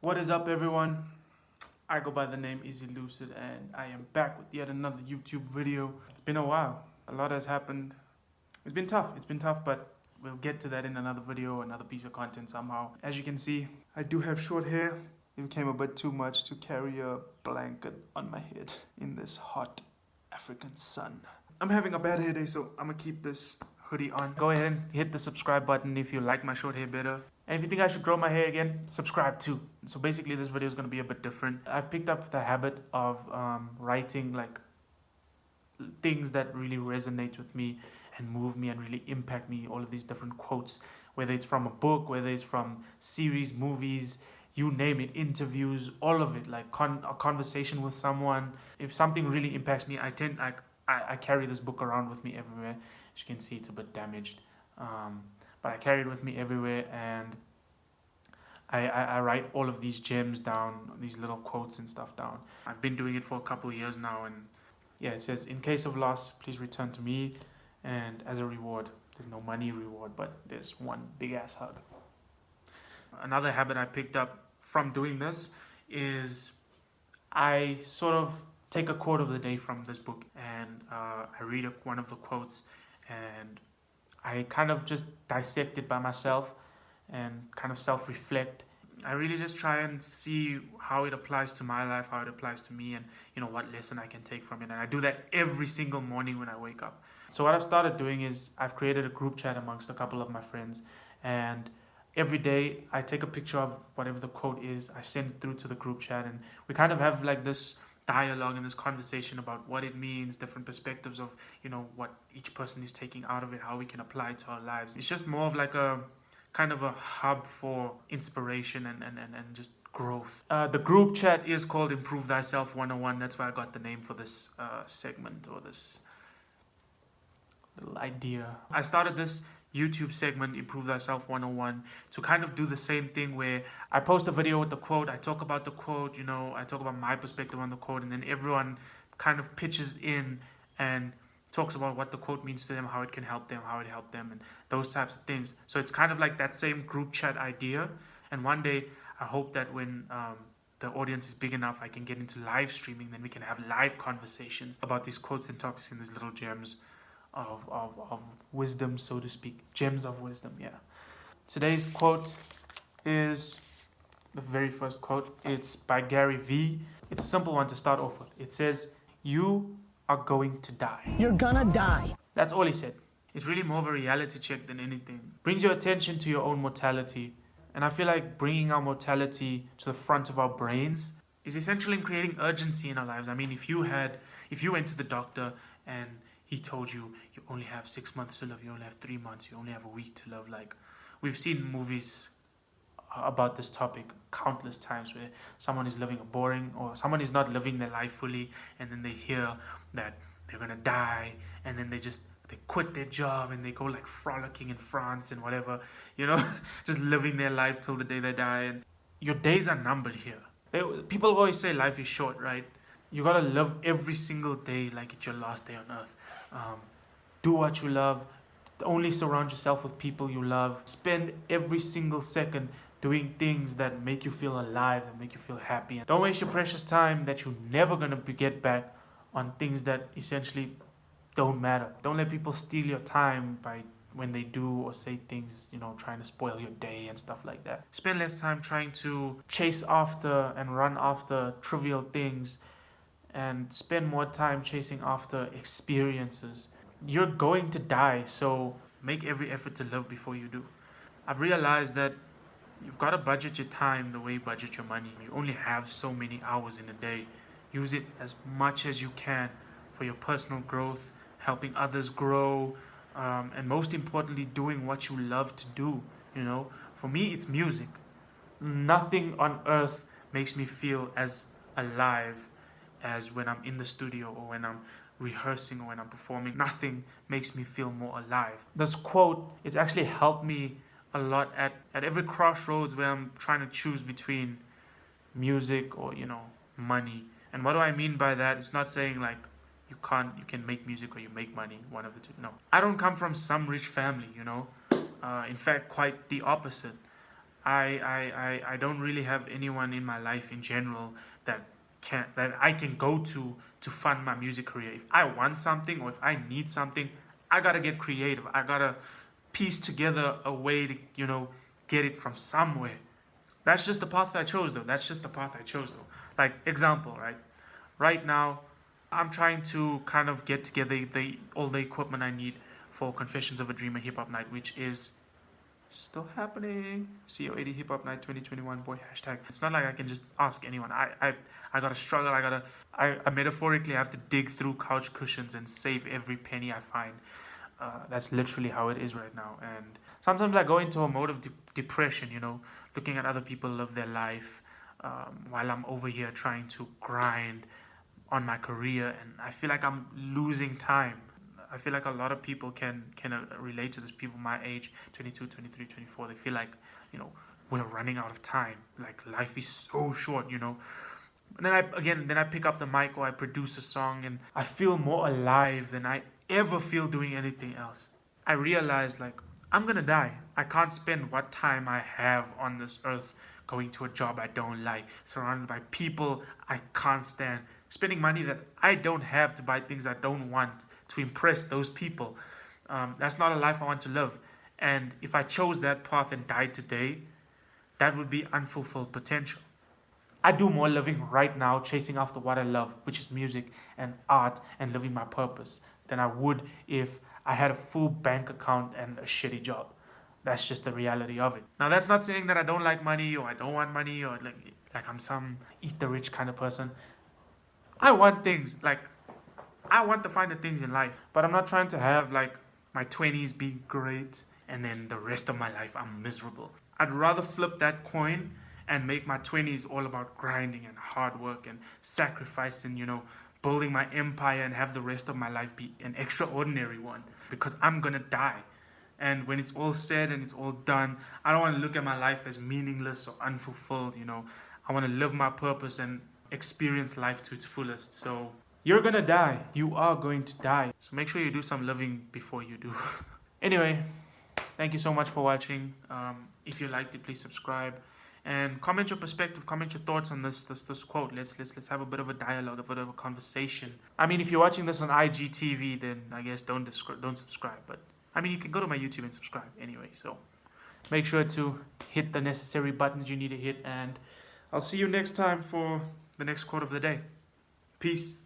What is up, everyone? I go by the name Izzy Lucid, and I am back with yet another YouTube video. It's been a while. A lot has happened. It's been tough, but we'll get to that in another video, another piece of content somehow. As you can see, I do have short hair. It became a bit too much to carry a blanket on my head in this hot African sun. I'm having a bad hair day, so I'm gonna keep this hoodie on. Go ahead and hit the subscribe button if you like my short hair better. And if you think I should grow my hair again, subscribe too. So basically this video is going to be a bit different. I've picked up the habit of writing like things that really resonate with me and move me and really impact me. All of these different quotes, whether it's from a book, whether it's from series, movies, you name it, interviews, all of it, like a conversation with someone. If something really impacts me, I carry this book around with me everywhere. As you can see, it's a bit damaged. But I carry it with me everywhere, and I write all of these gems down, these little quotes and stuff down. I've been doing it for a couple of years now, and yeah, it says, in case of loss, please return to me, and as a reward, there's no money reward, but there's one big ass hug. Another habit I picked up from doing this is I sort of take a quote of the day from this book, and I read one of the quotes, and I kind of just dissect it by myself and kind of self-reflect. I really just try and see how it applies to my life, how it applies to me, and what lesson I can take from it. And I do that every single morning when I wake up. So what I've started doing is I've created a group chat amongst a couple of my friends, and every day I take a picture of whatever the quote is, I send it through to the group chat, and we kind of have like this dialogue and this conversation about what it means, different perspectives of what each person is taking out of it, how we can apply it to our lives. It's just more of like a kind of a hub for inspiration and just growth. The group chat is called Improve Thyself 101. That's why I got the name for this segment, or this little idea. I started this YouTube segment, Improve Thyself 101, to kind of do the same thing where I post a video with the quote, I talk about the quote, I talk about my perspective on the quote, and then everyone kind of pitches in and talks about what the quote means to them, how it can help them, how it helped them, and those types of things. So it's kind of like that same group chat idea. And one day, I hope that when the audience is big enough, I can get into live streaming, then we can have live conversations about these quotes and topics and these little gems of wisdom, so to speak. Gems of wisdom, yeah. Today's quote is the very first quote. It's by Gary Vee. It's a simple one to start off with. It says, "You are going to die." You're gonna die. That's all he said. It's really more of a reality check than anything. Brings your attention to your own mortality. And I feel like bringing our mortality to the front of our brains is essential in creating urgency in our lives. I mean, if you went to the doctor and he told you only have 6 months to live, you only have 3 months, you only have a week to live. Like, we've seen movies about this topic countless times where someone is living a boring, or someone is not living their life fully, and then they hear that they're gonna die, and then they quit their job and they go like frolicking in France and whatever, just living their life till the day they die. And your days are numbered here. People always say life is short, right? You gotta live every single day like it's your last day on earth. Do what you love. Only surround yourself with people you love. Spend every single second doing things that make you feel alive, that make you feel happy. And don't waste your precious time that you're never gonna get back on things that essentially don't matter. Don't let people steal your time by when they do or say things, trying to spoil your day and stuff like that. Spend less time trying to chase after and run after trivial things, and spend more time chasing after experiences. You're going to die, so make every effort to live before you do. I've realized that you've got to budget your time the way you budget your money. You only have so many hours in a day. Use it as much as you can for your personal growth, helping others grow, and most importantly, doing what you love to do. For me, it's music. Nothing on earth makes me feel as alive as when I'm in the studio, or when I'm rehearsing, or when I'm performing. Nothing makes me feel more alive. This quote, it's actually helped me a lot at every crossroads where I'm trying to choose between music or money. And what do I mean by that? It's not saying like you can make music or you make money, one of the two. No, I don't come from some rich family. In fact, quite the opposite. I don't really have anyone in my life in general that I can go to fund my music career. If I want something or if I need something, I gotta get creative. I gotta piece together a way to, get it from somewhere. That's just the path I chose, though. That's just the path I chose, though. Like, example, right? Right now, I'm trying to kind of get together all the equipment I need for Confessions of a Dreamer Hip Hop Night, which is still happening. CO80 Hip Hop Night 2021 boy hashtag. It's not like I can just ask anyone. I gotta struggle. I metaphorically have to dig through couch cushions and save every penny I find. That's literally how it is right now. And sometimes I go into a mode of depression, looking at other people live their life while I'm over here trying to grind on my career, and I feel like I'm losing time. I feel like a lot of people can relate to this. People my age, 22, 23, 24, they feel like, we're running out of time. Like, life is so short, And then I pick up the mic or I produce a song and I feel more alive than I ever feel doing anything else. I realize, like, I'm gonna die. I can't spend what time I have on this earth going to a job I don't like, surrounded by people I can't stand, spending money that I don't have to buy things I don't want to impress those people. That's not a life I want to live. And if I chose that path and died today, that would be unfulfilled potential. I do more living right now, chasing after what I love, which is music and art and living my purpose, than I would if I had a full bank account and a shitty job. That's just the reality of it. Now, that's not saying that I don't like money or I don't want money or like I'm some eat the rich kind of person. I want things. Like, I want to find the things in life. But I'm not trying to have, like, my 20s be great and then the rest of my life I'm miserable. I'd rather flip that coin and make my 20s all about grinding and hard work and sacrifice and, building my empire, and have the rest of my life be an extraordinary one. Because I'm gonna die. And when it's all said and it's all done, I don't want to look at my life as meaningless or unfulfilled, I want to live my purpose and experience life to its fullest. So, you're gonna die. You are going to die. So make sure you do some living before you do. Anyway, thank you so much for watching. If you liked it, please subscribe. And comment your perspective, comment your thoughts on this quote. Let's have a bit of a dialogue, a bit of a conversation. I mean, if you're watching this on IGTV, then I guess don't subscribe. But I mean, you can go to my YouTube and subscribe anyway. So make sure to hit the necessary buttons you need to hit, and I'll see you next time for the next quote of the day. Peace.